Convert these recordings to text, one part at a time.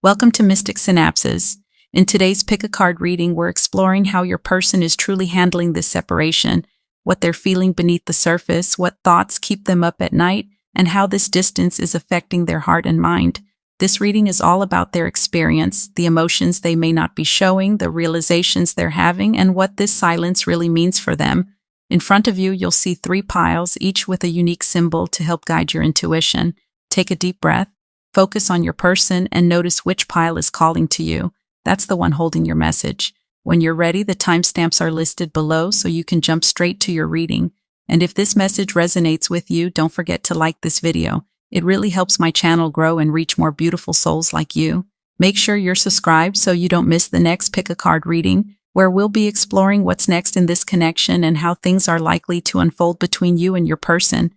Welcome to Mystic Synapses. In today's Pick a Card reading, we're exploring how your person is truly handling this separation, what they're feeling beneath the surface, what thoughts keep them up at night, and how this distance is affecting their heart and mind. This reading is all about their experience, the emotions they may not be showing, the realizations they're having, and what this silence really means for them. In front of you, you'll see 3 piles, each with a unique symbol to help guide your intuition. Take a deep breath. Focus on your person and notice which pile is calling to you. That's the one holding your message. When you're ready, the timestamps are listed below so you can jump straight to your reading. And if this message resonates with you, don't forget to like this video. It really helps my channel grow and reach more beautiful souls like you. Make sure you're subscribed so you don't miss the next Pick a Card reading, where we'll be exploring what's next in this connection and how things are likely to unfold between you and your person.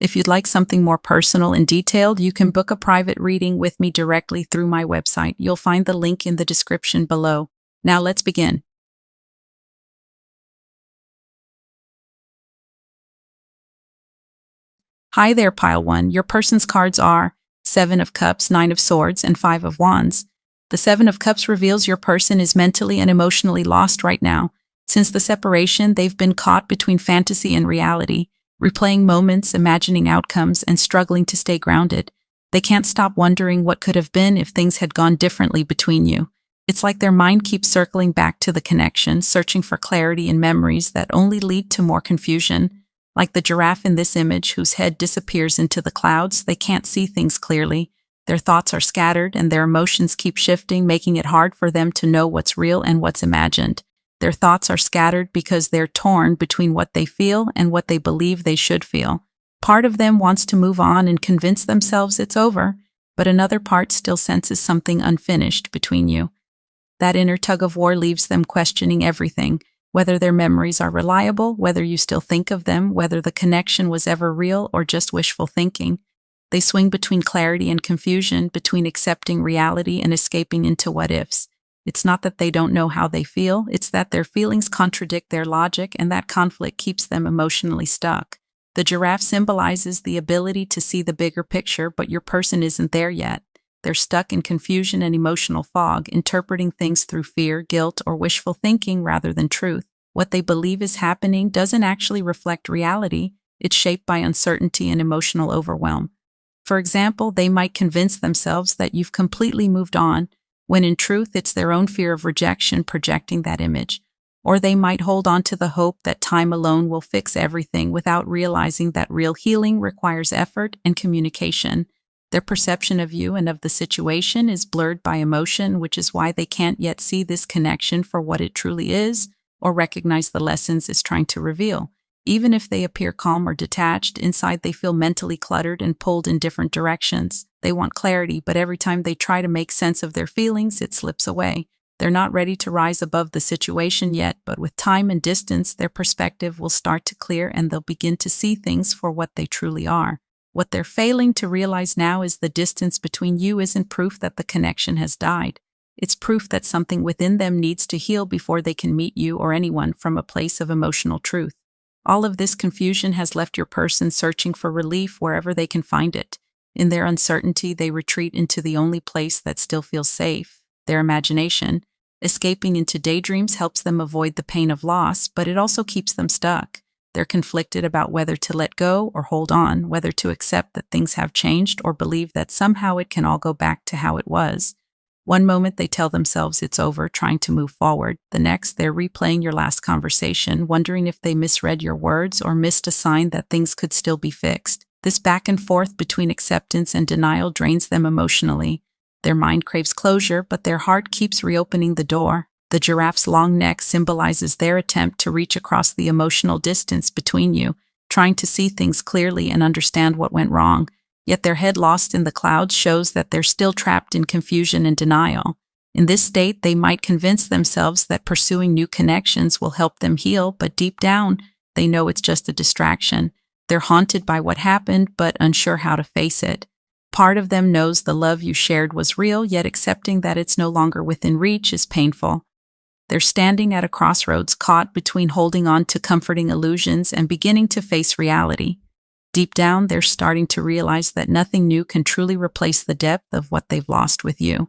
If you'd like something more personal and detailed, you can book a private reading with me directly through my website. You'll find the link in the description below. Now let's begin. Hi there, Pile 1. Your person's cards are 7 of Cups, 9 of Swords, and 5 of Wands. The 7 of Cups reveals your person is mentally and emotionally lost right now. Since the separation, they've been caught between fantasy and reality, replaying moments, imagining outcomes, and struggling to stay grounded. They can't stop wondering what could have been if things had gone differently between you. It's like their mind keeps circling back to the connection, searching for clarity in memories that only lead to more confusion. Like the giraffe in this image, whose head disappears into the clouds, they can't see things clearly. Their thoughts are scattered, and their emotions keep shifting, making it hard for them to know what's real and what's imagined. Their thoughts are scattered because they're torn between what they feel and what they believe they should feel. Part of them wants to move on and convince themselves it's over, but another part still senses something unfinished between you. That inner tug-of-war leaves them questioning everything, whether their memories are reliable, whether you still think of them, whether the connection was ever real or just wishful thinking. They swing between clarity and confusion, between accepting reality and escaping into what-ifs. It's not that they don't know how they feel, it's that their feelings contradict their logic, and that conflict keeps them emotionally stuck. The giraffe symbolizes the ability to see the bigger picture, but your person isn't there yet. They're stuck in confusion and emotional fog, interpreting things through fear, guilt, or wishful thinking rather than truth. What they believe is happening doesn't actually reflect reality. It's shaped by uncertainty and emotional overwhelm. For example, they might convince themselves that you've completely moved on, when in truth it's their own fear of rejection projecting that image. Or they might hold on to the hope that time alone will fix everything without realizing that real healing requires effort and communication. Their perception of you and of the situation is blurred by emotion, which is why they can't yet see this connection for what it truly is or recognize the lessons it's trying to reveal. Even if they appear calm or detached, inside they feel mentally cluttered and pulled in different directions. They want clarity, but every time they try to make sense of their feelings, it slips away. They're not ready to rise above the situation yet, but with time and distance, their perspective will start to clear and they'll begin to see things for what they truly are. What they're failing to realize now is the distance between you isn't proof that the connection has died. It's proof that something within them needs to heal before they can meet you or anyone from a place of emotional truth. All of this confusion has left your person searching for relief wherever they can find it. In their uncertainty, they retreat into the only place that still feels safe, their imagination. Escaping into daydreams helps them avoid the pain of loss, but it also keeps them stuck. They're conflicted about whether to let go or hold on, whether to accept that things have changed or believe that somehow it can all go back to how it was. One moment they tell themselves it's over, trying to move forward. The next, they're replaying your last conversation, wondering if they misread your words or missed a sign that things could still be fixed. This back and forth between acceptance and denial drains them emotionally. Their mind craves closure, but their heart keeps reopening the door. The giraffe's long neck symbolizes their attempt to reach across the emotional distance between you, trying to see things clearly and understand what went wrong. Yet their head lost in the clouds shows that they're still trapped in confusion and denial. In this state, they might convince themselves that pursuing new connections will help them heal, but deep down, they know it's just a distraction. They're haunted by what happened, but unsure how to face it. Part of them knows the love you shared was real, yet accepting that it's no longer within reach is painful. They're standing at a crossroads, caught between holding on to comforting illusions and beginning to face reality. Deep down, they're starting to realize that nothing new can truly replace the depth of what they've lost with you.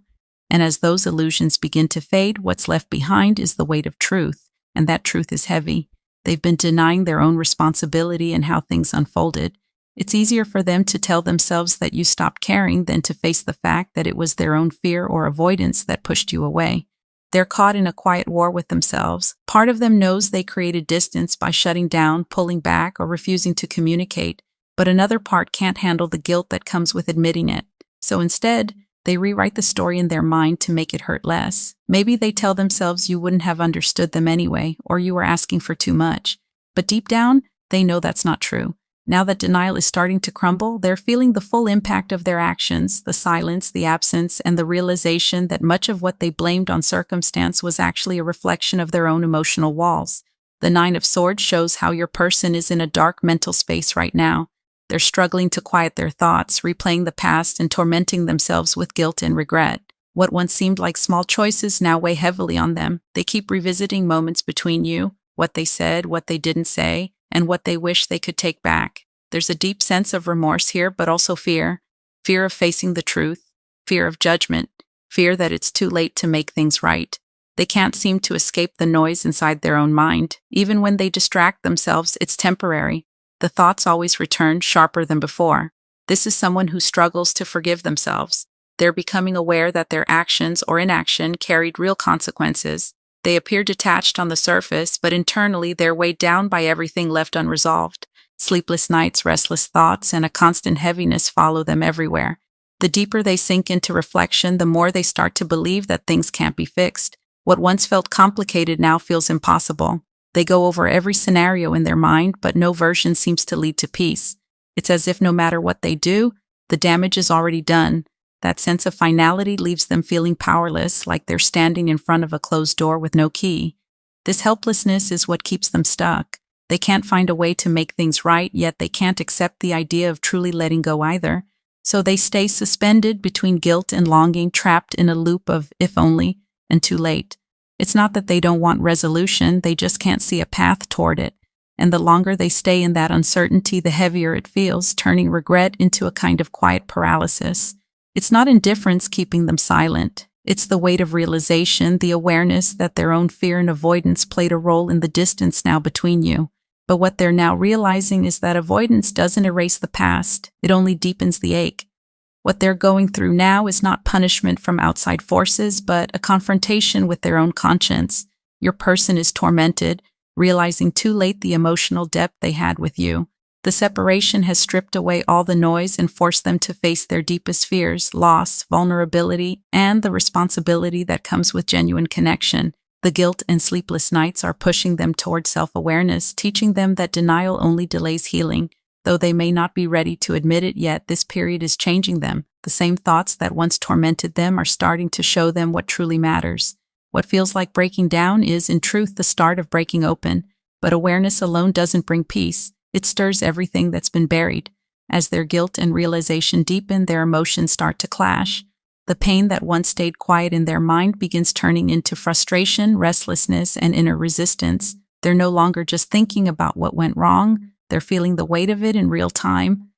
And as those illusions begin to fade, what's left behind is the weight of truth, and that truth is heavy. They've been denying their own responsibility in how things unfolded. It's easier for them to tell themselves that you stopped caring than to face the fact that it was their own fear or avoidance that pushed you away. They're caught in a quiet war with themselves. Part of them knows they created distance by shutting down, pulling back, or refusing to communicate, but another part can't handle the guilt that comes with admitting it. So instead, they rewrite the story in their mind to make it hurt less. Maybe they tell themselves you wouldn't have understood them anyway, or you were asking for too much. But deep down, they know that's not true. Now that denial is starting to crumble, they're feeling the full impact of their actions, the silence, the absence, and the realization that much of what they blamed on circumstance was actually a reflection of their own emotional walls. The Nine of Swords shows how your person is in a dark mental space right now. They're struggling to quiet their thoughts, replaying the past and tormenting themselves with guilt and regret. What once seemed like small choices now weigh heavily on them. They keep revisiting moments between you, what they said, what they didn't say, and what they wish they could take back. There's a deep sense of remorse here, but also fear. Fear of facing the truth, fear of judgment, fear that it's too late to make things right. They can't seem to escape the noise inside their own mind. Even when they distract themselves, it's temporary. The thoughts always return, sharper than before. This is someone who struggles to forgive themselves. They're becoming aware that their actions or inaction carried real consequences. They appear detached on the surface, but internally they're weighed down by everything left unresolved. Sleepless nights, restless thoughts, and a constant heaviness follow them everywhere. The deeper they sink into reflection, the more they start to believe that things can't be fixed. What once felt complicated now feels impossible. They go over every scenario in their mind, but no version seems to lead to peace. It's as if no matter what they do, the damage is already done. That sense of finality leaves them feeling powerless, like they're standing in front of a closed door with no key. This helplessness is what keeps them stuck. They can't find a way to make things right, yet they can't accept the idea of truly letting go either. So they stay suspended between guilt and longing, trapped in a loop of if only and too late. It's not that they don't want resolution, they just can't see a path toward it. And the longer they stay in that uncertainty, the heavier it feels, turning regret into a kind of quiet paralysis. It's not indifference keeping them silent. It's the weight of realization, the awareness that their own fear and avoidance played a role in the distance now between you. But what they're now realizing is that avoidance doesn't erase the past, it only deepens the ache. What they're going through now is not punishment from outside forces, but a confrontation with their own conscience. Your person is tormented, realizing too late the emotional depth they had with you. The separation has stripped away all the noise and forced them to face their deepest fears, loss, vulnerability, and the responsibility that comes with genuine connection. The guilt and sleepless nights are pushing them toward self-awareness, teaching them that denial only delays healing. Though they may not be ready to admit it yet, this period is changing them. The same thoughts that once tormented them are starting to show them what truly matters. What feels like breaking down is, in truth, the start of breaking open. But awareness alone doesn't bring peace. It stirs everything that's been buried. As their guilt and realization deepen, their emotions start to clash. The pain that once stayed quiet in their mind begins turning into frustration, restlessness, and inner resistance. They're no longer just thinking about what went wrong. They're feeling the weight of it in real time.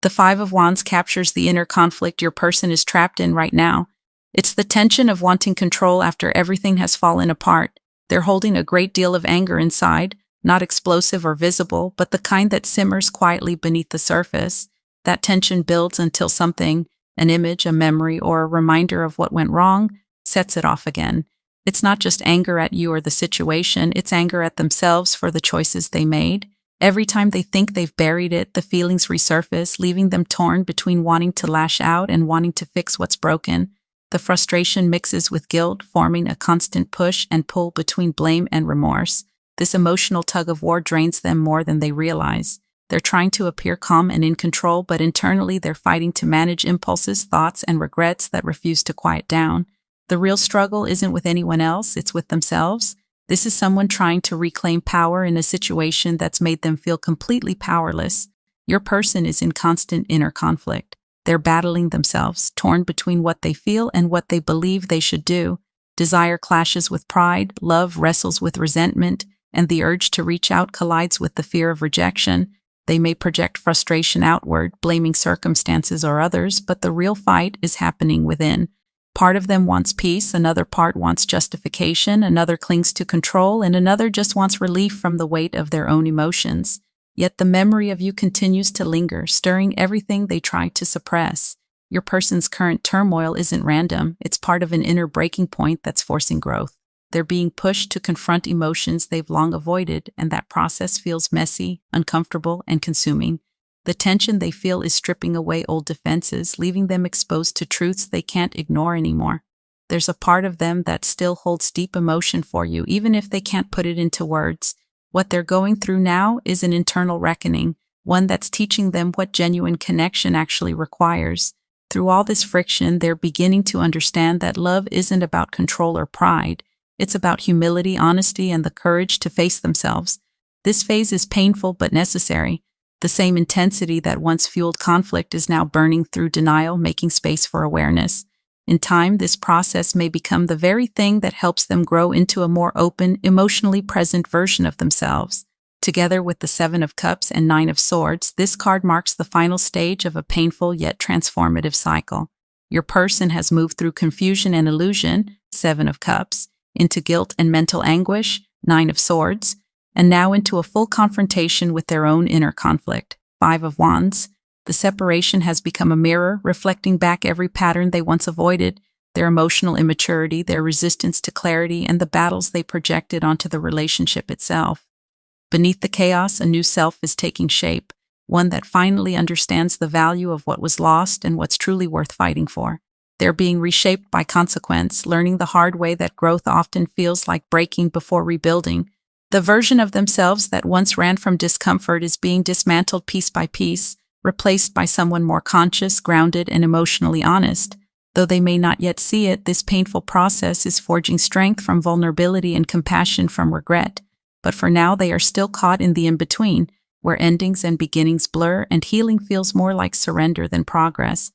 The Five of Wands captures the inner conflict your person is trapped in right now. It's the tension of wanting control after everything has fallen apart. They're holding a great deal of anger inside, not explosive or visible, but the kind that simmers quietly beneath the surface. That tension builds until something, an image, a memory, or a reminder of what went wrong, sets it off again. It's not just anger at you or the situation, it's anger at themselves for the choices they made. Every time they think they've buried it, the feelings resurface, leaving them torn between wanting to lash out and wanting to fix what's broken. The frustration mixes with guilt, forming a constant push and pull between blame and remorse. This emotional tug-of-war drains them more than they realize. They're trying to appear calm and in control, but internally they're fighting to manage impulses, thoughts, and regrets that refuse to quiet down. The real struggle isn't with anyone else, it's with themselves. This is someone trying to reclaim power in a situation that's made them feel completely powerless. Your person is in constant inner conflict. They're battling themselves, torn between what they feel and what they believe they should do. Desire clashes with pride, love wrestles with resentment, and the urge to reach out collides with the fear of rejection. They may project frustration outward, blaming circumstances or others, but the real fight is happening within. Part of them wants peace, another part wants justification, another clings to control, and another just wants relief from the weight of their own emotions. Yet the memory of you continues to linger, stirring everything they try to suppress. Your person's current turmoil isn't random, it's part of an inner breaking point that's forcing growth. They're being pushed to confront emotions they've long avoided, and that process feels messy, uncomfortable, and consuming. The tension they feel is stripping away old defenses, leaving them exposed to truths they can't ignore anymore. There's a part of them that still holds deep emotion for you, even if they can't put it into words. What they're going through now is an internal reckoning, one that's teaching them what genuine connection actually requires. Through all this friction, they're beginning to understand that love isn't about control or pride. It's about humility, honesty, and the courage to face themselves. This phase is painful but necessary. The same intensity that once fueled conflict is now burning through denial, making space for awareness. In time, this process may become the very thing that helps them grow into a more open, emotionally present version of themselves. Together with the Seven of Cups and Nine of Swords, this card marks the final stage of a painful yet transformative cycle. Your person has moved through confusion and illusion, Seven of Cups, into guilt and mental anguish, Nine of Swords, and now into a full confrontation with their own inner conflict, Five of Wands. The separation has become a mirror, reflecting back every pattern they once avoided, their emotional immaturity, their resistance to clarity, and the battles they projected onto the relationship itself. Beneath the chaos, a new self is taking shape, one that finally understands the value of what was lost and what's truly worth fighting for. They're being reshaped by consequence, learning the hard way that growth often feels like breaking before rebuilding. The version of themselves that once ran from discomfort is being dismantled piece by piece, replaced by someone more conscious, grounded, and emotionally honest. Though they may not yet see it, this painful process is forging strength from vulnerability and compassion from regret. But for now, they are still caught in the in-between, where endings and beginnings blur and healing feels more like surrender than progress.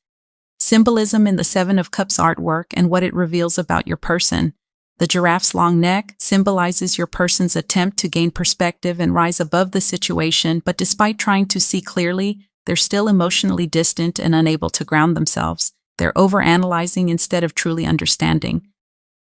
Symbolism in the Seven of Cups artwork and what it reveals about your person. The giraffe's long neck symbolizes your person's attempt to gain perspective and rise above the situation, but despite trying to see clearly, they're still emotionally distant and unable to ground themselves. They're overanalyzing instead of truly understanding.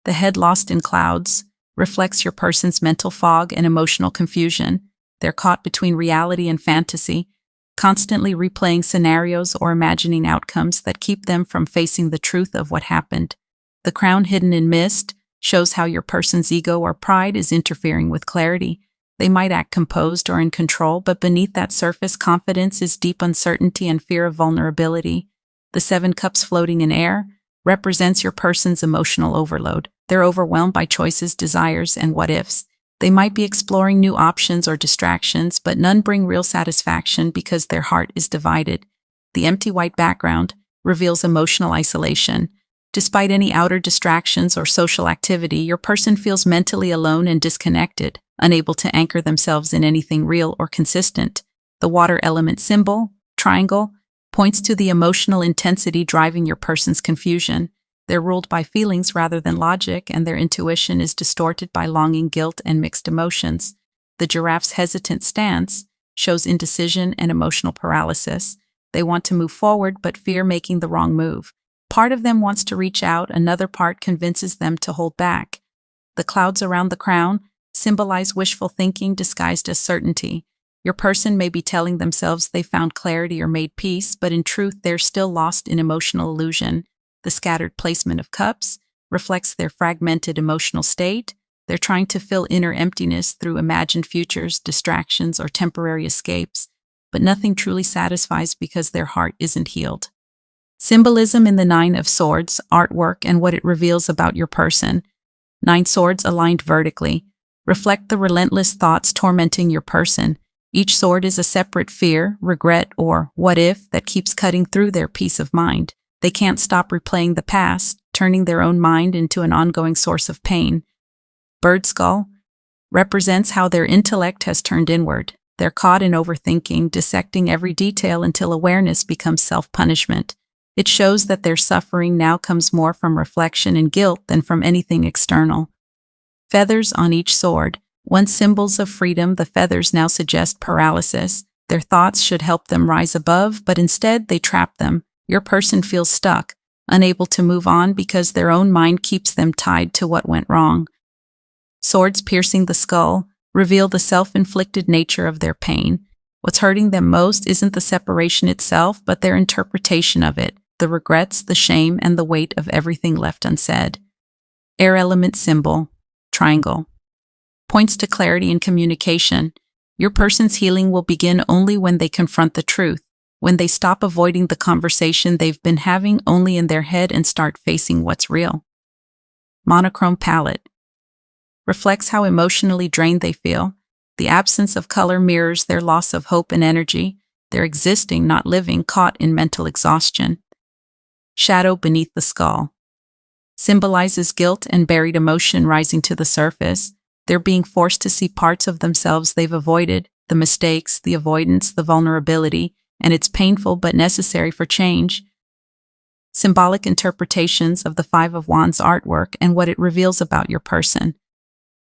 The head lost in clouds reflects your person's mental fog and emotional confusion. They're caught between reality and fantasy, constantly replaying scenarios or imagining outcomes that keep them from facing the truth of what happened. The crown hidden in mist shows how your person's ego or pride is interfering with clarity. They might act composed or in control, but beneath that surface confidence is deep uncertainty and fear of vulnerability. The Seven Cups floating in air represents your person's emotional overload. They're overwhelmed by choices, desires, and what-ifs. They might be exploring new options or distractions, but none bring real satisfaction because their heart is divided. The empty white background reveals emotional isolation. Despite any outer distractions or social activity, your person feels mentally alone and disconnected, unable to anchor themselves in anything real or consistent. The water element symbol, triangle, points to the emotional intensity driving your person's confusion. They're ruled by feelings rather than logic, and their intuition is distorted by longing, guilt, and mixed emotions. The giraffe's hesitant stance shows indecision and emotional paralysis. They want to move forward but fear making the wrong move. Part of them wants to reach out, another part convinces them to hold back. The clouds around the crown symbolize wishful thinking disguised as certainty. Your person may be telling themselves they found clarity or made peace, but in truth they're still lost in emotional illusion. The scattered placement of cups reflects their fragmented emotional state. They're trying to fill inner emptiness through imagined futures, distractions, or temporary escapes, but nothing truly satisfies because their heart isn't healed. Symbolism in the Nine of Swords, artwork, and what it reveals about your person. 9 swords aligned vertically reflect the relentless thoughts tormenting your person. Each sword is a separate fear, regret, or what if that keeps cutting through their peace of mind. They can't stop replaying the past, turning their own mind into an ongoing source of pain. Bird skull represents how their intellect has turned inward. They're caught in overthinking, dissecting every detail until awareness becomes self-punishment. It shows that their suffering now comes more from reflection and guilt than from anything external. Feathers on each sword. Once symbols of freedom, the feathers now suggest paralysis. Their thoughts should help them rise above, but instead they trap them. Your person feels stuck, unable to move on because their own mind keeps them tied to what went wrong. Swords piercing the skull reveal the self-inflicted nature of their pain. What's hurting them most isn't the separation itself, but their interpretation of it, the regrets, the shame, and the weight of everything left unsaid. Air element symbol, triangle, points to clarity and communication. Your person's healing will begin only when they confront the truth, when they stop avoiding the conversation they've been having only in their head and start facing what's real. Monochrome palette reflects how emotionally drained they feel. The absence of color mirrors their loss of hope and energy. They're existing, not living, caught in mental exhaustion. Shadow beneath the skull symbolizes guilt and buried emotion rising to the surface. They're being forced to see parts of themselves they've avoided, the mistakes, the avoidance, the vulnerability, and it's painful but necessary for change. Symbolic interpretations of the Five of Wands artwork and what it reveals about your person.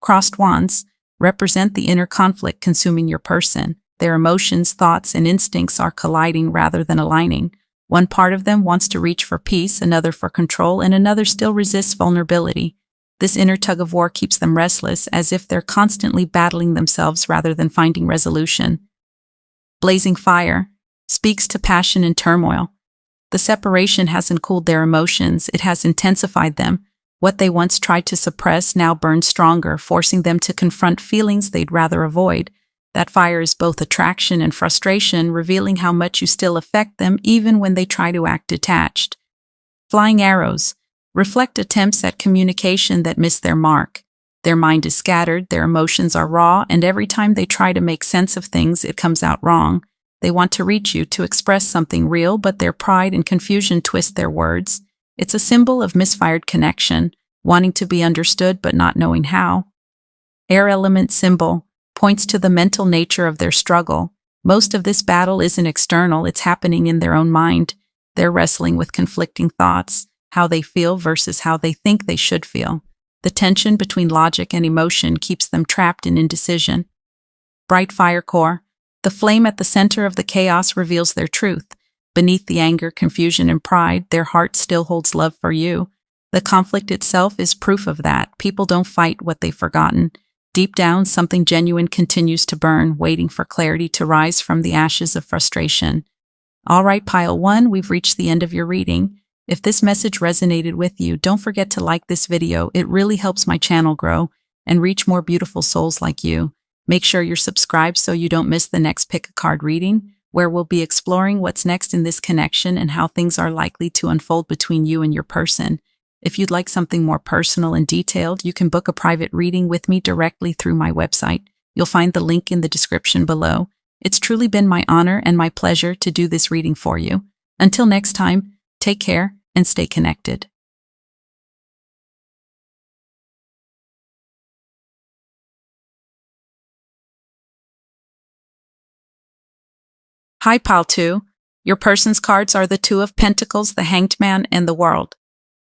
Crossed wands represent the inner conflict consuming your person. Their emotions, thoughts, and instincts are colliding rather than aligning. One part of them wants to reach for peace, another for control, and another still resists vulnerability. This inner tug-of-war keeps them restless, as if they're constantly battling themselves rather than finding resolution. Blazing fire speaks to passion and turmoil. The separation hasn't cooled their emotions, it has intensified them. What they once tried to suppress now burns stronger, forcing them to confront feelings they'd rather avoid. That fire is both attraction and frustration, revealing how much you still affect them even when they try to act detached. Flying arrows reflect attempts at communication that miss their mark. Their mind is scattered, their emotions are raw, and every time they try to make sense of things, it comes out wrong. They want to reach you to express something real, but their pride and confusion twist their words. It's a symbol of misfired connection, wanting to be understood but not knowing how. Air element symbol points to the mental nature of their struggle. Most of this battle isn't external, it's happening in their own mind. They're wrestling with conflicting thoughts, how they feel versus how they think they should feel. The tension between logic and emotion keeps them trapped in indecision. Bright fire core. The flame at the center of the chaos reveals their truth. Beneath the anger, confusion, and pride, their heart still holds love for you. The conflict itself is proof of that. People don't fight what they've forgotten. Deep down, something genuine continues to burn, waiting for clarity to rise from the ashes of frustration. All right, Pile 1, we've reached the end of your reading. If this message resonated with you, don't forget to like this video. It really helps my channel grow and reach more beautiful souls like you. Make sure you're subscribed so you don't miss the next Pick a Card reading, where we'll be exploring what's next in this connection and how things are likely to unfold between you and your person. If you'd like something more personal and detailed, you can book a private reading with me directly through my website. You'll find the link in the description below. It's truly been my honor and my pleasure to do this reading for you. Until next time, take care and stay connected. Hi, Pile 2. Your person's cards are the Two of Pentacles, the Hanged Man, and the World.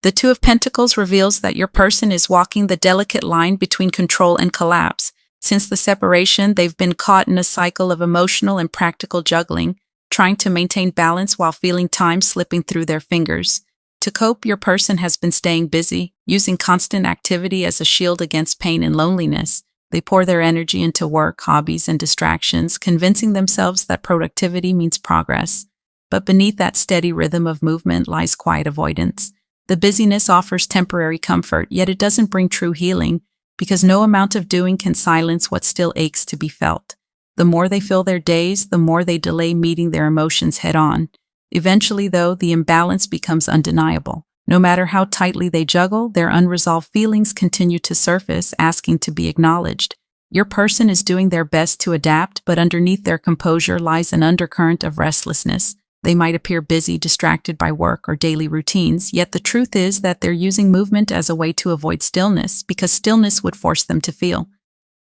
The Two of Pentacles reveals that your person is walking the delicate line between control and collapse. Since the separation, they've been caught in a cycle of emotional and practical juggling, trying to maintain balance while feeling time slipping through their fingers. To cope, your person has been staying busy, using constant activity as a shield against pain and loneliness. They pour their energy into work, hobbies, and distractions, convincing themselves that productivity means progress. But beneath that steady rhythm of movement lies quiet avoidance. The busyness offers temporary comfort, yet it doesn't bring true healing, because no amount of doing can silence what still aches to be felt. The more they fill their days, the more they delay meeting their emotions head-on. Eventually, though, the imbalance becomes undeniable. No matter how tightly they juggle, their unresolved feelings continue to surface, asking to be acknowledged. Your person is doing their best to adapt, but underneath their composure lies an undercurrent of restlessness. They might appear busy, distracted by work or daily routines, yet the truth is that they're using movement as a way to avoid stillness, because stillness would force them to feel.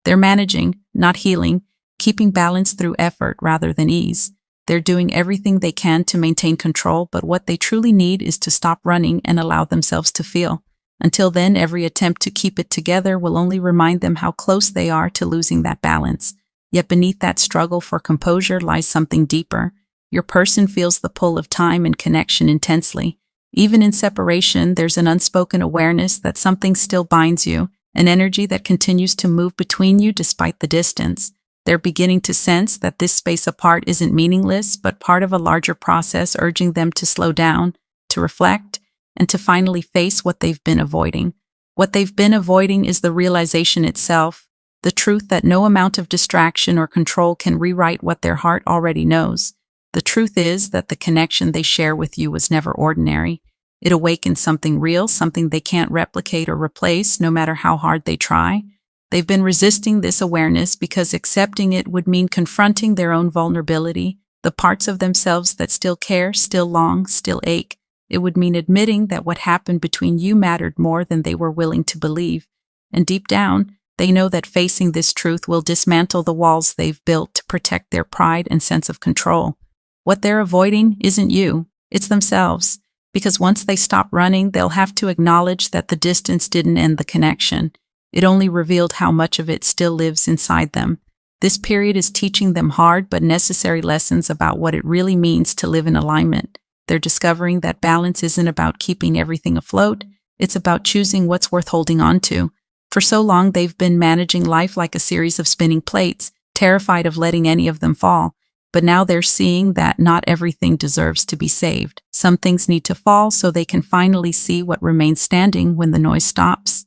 They're managing, not healing, keeping balance through effort rather than ease. They're doing everything they can to maintain control, but what they truly need is to stop running and allow themselves to feel. Until then, every attempt to keep it together will only remind them how close they are to losing that balance. Yet beneath that struggle for composure lies something deeper. Your person feels the pull of time and connection intensely. Even in separation, there's an unspoken awareness that something still binds you, an energy that continues to move between you despite the distance. They're beginning to sense that this space apart isn't meaningless, but part of a larger process urging them to slow down, to reflect, and to finally face what they've been avoiding. What they've been avoiding is the realization itself, the truth that no amount of distraction or control can rewrite what their heart already knows. The truth is that the connection they share with you was never ordinary. It awakens something real, something they can't replicate or replace, no matter how hard they try. They've been resisting this awareness because accepting it would mean confronting their own vulnerability, the parts of themselves that still care, still long, still ache. It would mean admitting that what happened between you mattered more than they were willing to believe. And deep down, they know that facing this truth will dismantle the walls they've built to protect their pride and sense of control. What they're avoiding isn't you, it's themselves. Because once they stop running, they'll have to acknowledge that the distance didn't end the connection. It only revealed how much of it still lives inside them. This period is teaching them hard but necessary lessons about what it really means to live in alignment. They're discovering that balance isn't about keeping everything afloat, it's about choosing what's worth holding on to. For so long, they've been managing life like a series of spinning plates, terrified of letting any of them fall. But now they're seeing that not everything deserves to be saved. Some things need to fall so they can finally see what remains standing when the noise stops.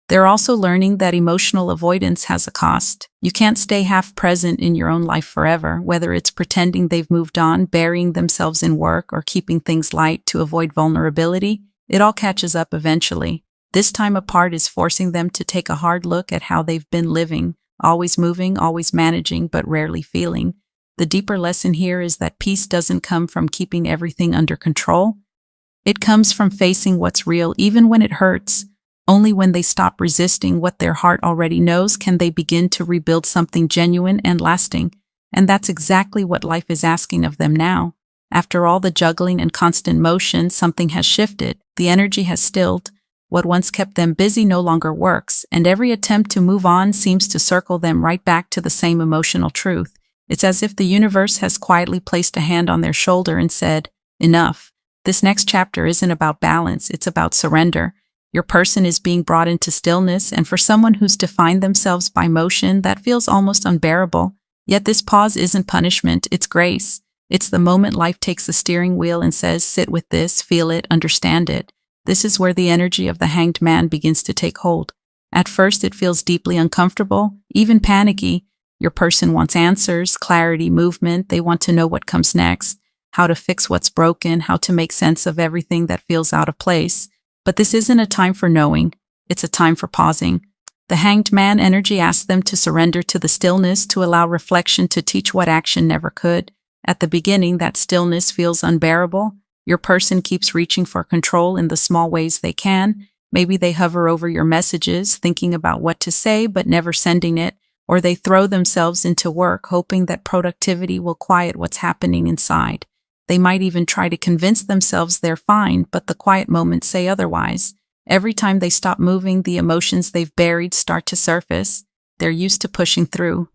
They're also learning that emotional avoidance has a cost. You can't stay half present in your own life forever, whether it's pretending they've moved on, burying themselves in work, or keeping things light to avoid vulnerability. It all catches up eventually. This time apart is forcing them to take a hard look at how they've been living, always moving, always managing, but rarely feeling. The deeper lesson here is that peace doesn't come from keeping everything under control. It comes from facing what's real even when it hurts. Only when they stop resisting what their heart already knows can they begin to rebuild something genuine and lasting. And that's exactly what life is asking of them now. After all the juggling and constant motion, something has shifted. The energy has stilled. What once kept them busy no longer works, and every attempt to move on seems to circle them right back to the same emotional truth. It's as if the universe has quietly placed a hand on their shoulder and said, "Enough. This next chapter isn't about balance, it's about surrender." Your person is being brought into stillness, and for someone who's defined themselves by motion, that feels almost unbearable. Yet this pause isn't punishment, it's grace. It's the moment life takes the steering wheel and says, "Sit with this, feel it, understand it." This is where the energy of the hanged man begins to take hold. At first, it feels deeply uncomfortable, even panicky. Your person wants answers, clarity, movement. They want to know what comes next, how to fix what's broken, how to make sense of everything that feels out of place. But this isn't a time for knowing. It's a time for pausing. The hanged man energy asks them to surrender to the stillness, to allow reflection to teach what action never could. At the beginning, that stillness feels unbearable. Your person keeps reaching for control in the small ways they can. Maybe they hover over your messages, thinking about what to say but never sending it. Or they throw themselves into work, hoping that productivity will quiet what's happening inside. They might even try to convince themselves they're fine, but the quiet moments say otherwise. Every time they stop moving, the emotions they've buried start to surface. They're used to pushing through,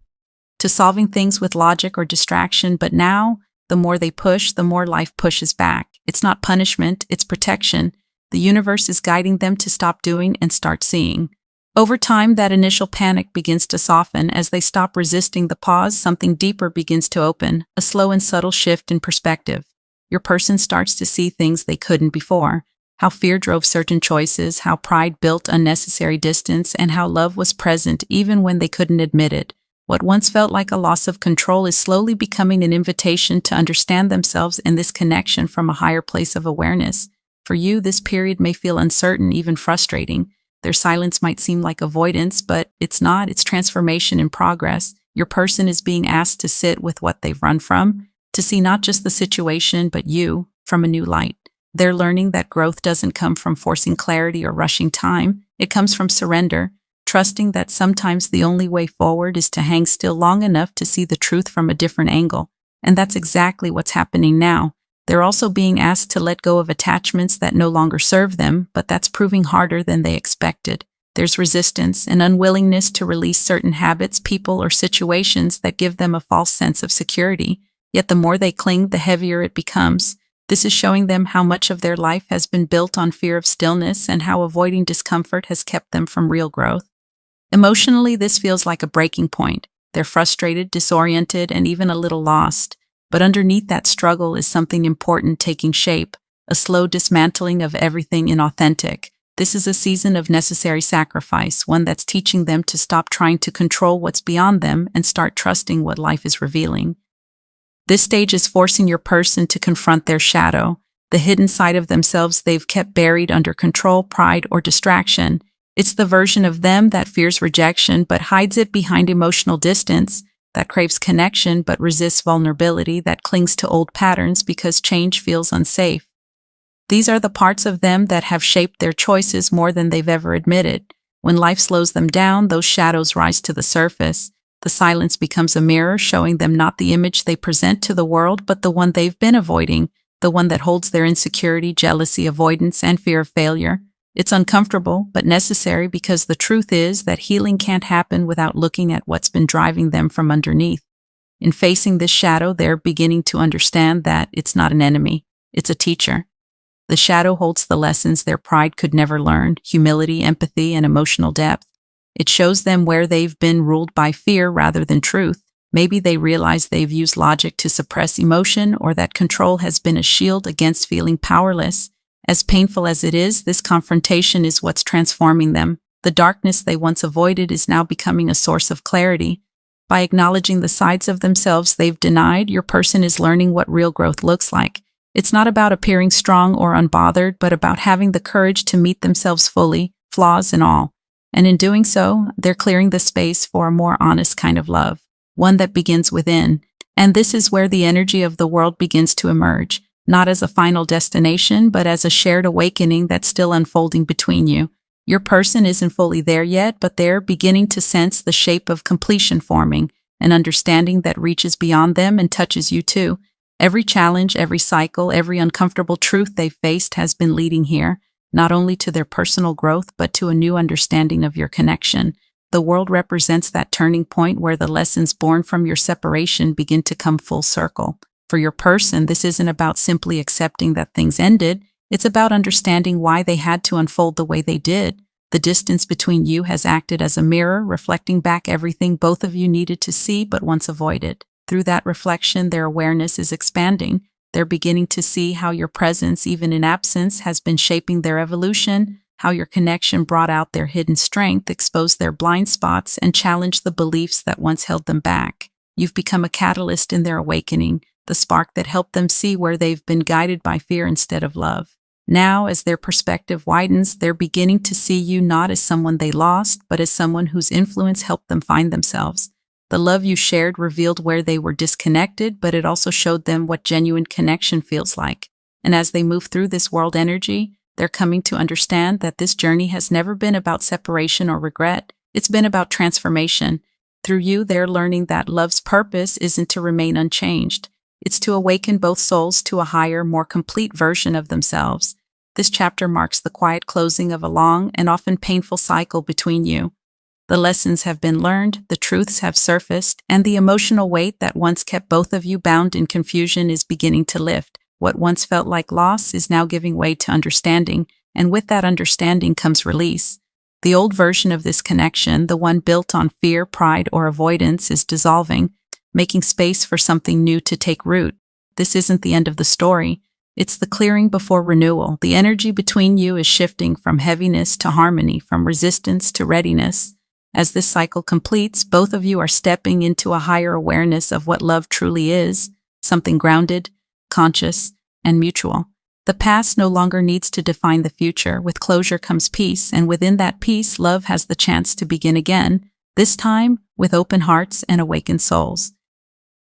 to solving things with logic or distraction, but now, the more they push, the more life pushes back. It's not punishment, it's protection. The universe is guiding them to stop doing and start seeing. Over time, that initial panic begins to soften. As they stop resisting the pause, something deeper begins to open, a slow and subtle shift in perspective. Your person starts to see things they couldn't before, how fear drove certain choices, how pride built unnecessary distance, and how love was present even when they couldn't admit it. What once felt like a loss of control is slowly becoming an invitation to understand themselves in this connection from a higher place of awareness. For you, this period may feel uncertain, even frustrating. Their silence might seem like avoidance, but it's not. It's transformation in progress. Your person is being asked to sit with what they've run from, to see not just the situation, but you from a new light. They're learning that growth doesn't come from forcing clarity or rushing time. It comes from surrender, trusting that sometimes the only way forward is to hang still long enough to see the truth from a different angle. And that's exactly what's happening now. They're also being asked to let go of attachments that no longer serve them, but that's proving harder than they expected. There's resistance, an unwillingness to release certain habits, people, or situations that give them a false sense of security. Yet the more they cling, the heavier it becomes. This is showing them how much of their life has been built on fear of stillness and how avoiding discomfort has kept them from real growth. Emotionally, this feels like a breaking point. They're frustrated, disoriented, and even a little lost. But underneath that struggle is something important taking shape, a slow dismantling of everything inauthentic. This is a season of necessary sacrifice, one that's teaching them to stop trying to control what's beyond them and start trusting what life is revealing. This stage is forcing your person to confront their shadow, the hidden side of themselves they've kept buried under control, pride, or distraction. It's the version of them that fears rejection but hides it behind emotional distance, that craves connection but resists vulnerability, that clings to old patterns because change feels unsafe. These are the parts of them that have shaped their choices more than they've ever admitted. When life slows them down, those shadows rise to the surface. The silence becomes a mirror, showing them not the image they present to the world, but the one they've been avoiding, the one that holds their insecurity, jealousy, avoidance, and fear of failure. It's uncomfortable, but necessary, because the truth is that healing can't happen without looking at what's been driving them from underneath. In facing this shadow, they're beginning to understand that it's not an enemy, it's a teacher. The shadow holds the lessons their pride could never learn: humility, empathy, and emotional depth. It shows them where they've been ruled by fear rather than truth. Maybe they realize they've used logic to suppress emotion, or that control has been a shield against feeling powerless. As painful as it is, this confrontation is what's transforming them. The darkness they once avoided is now becoming a source of clarity. By acknowledging the sides of themselves they've denied, your person is learning what real growth looks like. It's not about appearing strong or unbothered, but about having the courage to meet themselves fully, flaws and all. And in doing so, they're clearing the space for a more honest kind of love, one that begins within. And this is where the energy of the world begins to emerge, not as a final destination, but as a shared awakening that's still unfolding between you. Your person isn't fully there yet, but they're beginning to sense the shape of completion forming, an understanding that reaches beyond them and touches you too. Every challenge, every cycle, every uncomfortable truth they've faced has been leading here, not only to their personal growth, but to a new understanding of your connection. The world represents that turning point where the lessons born from your separation begin to come full circle. For your person, this isn't about simply accepting that things ended. It's about understanding why they had to unfold the way they did. The distance between you has acted as a mirror, reflecting back everything both of you needed to see but once avoided. Through that reflection, their awareness is expanding. They're beginning to see how your presence, even in absence, has been shaping their evolution, how your connection brought out their hidden strength, exposed their blind spots, and challenged the beliefs that once held them back. You've become a catalyst in their awakening, the spark that helped them see where they've been guided by fear instead of love. Now, as their perspective widens, they're beginning to see you not as someone they lost, but as someone whose influence helped them find themselves. The love you shared revealed where they were disconnected, but it also showed them what genuine connection feels like. And as they move through this world energy, they're coming to understand that this journey has never been about separation or regret. It's been about transformation. Through you, they're learning that love's purpose isn't to remain unchanged. It's to awaken both souls to a higher, more complete version of themselves. This chapter marks the quiet closing of a long and often painful cycle between you. The lessons have been learned, the truths have surfaced, and the emotional weight that once kept both of you bound in confusion is beginning to lift. What once felt like loss is now giving way to understanding, and with that understanding comes release. The old version of this connection, the one built on fear, pride, or avoidance, is dissolving, making space for something new to take root. This isn't the end of the story. It's the clearing before renewal. The energy between you is shifting from heaviness to harmony, from resistance to readiness. As this cycle completes, both of you are stepping into a higher awareness of what love truly is, something grounded, conscious, and mutual. The past no longer needs to define the future. With closure comes peace, and within that peace, love has the chance to begin again, this time with open hearts and awakened souls.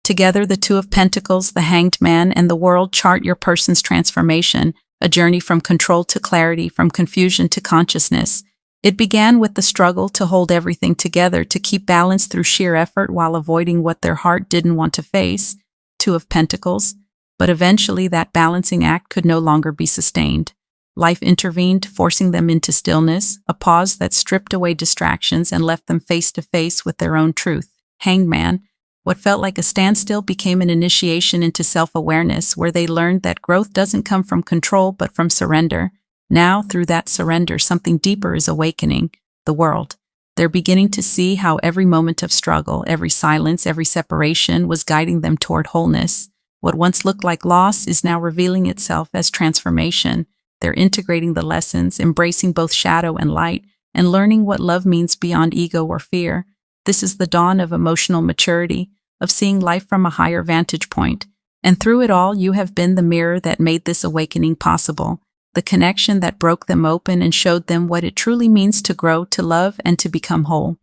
Together, the Two of Pentacles, the Hanged Man, and the World chart your person's transformation, a journey from control to clarity, from confusion to consciousness. It began with the struggle to hold everything together, to keep balance through sheer effort while avoiding what their heart didn't want to face, Two of Pentacles. But eventually that balancing act could no longer be sustained. Life intervened, forcing them into stillness, a pause that stripped away distractions and left them face to face with their own truth. Hanged Man, What felt like a standstill became an initiation into self-awareness, where they learned that growth doesn't come from control but from surrender. Now, through that surrender, something deeper is awakening: the world. They're beginning to see how every moment of struggle, every silence, every separation was guiding them toward wholeness. What once looked like loss is now revealing itself as transformation. They're integrating the lessons, embracing both shadow and light, and learning what love means beyond ego or fear. This is the dawn of emotional maturity, of seeing life from a higher vantage point. And through it all, you have been the mirror that made this awakening possible, the connection that broke them open and showed them what it truly means to grow, to love, and to become whole.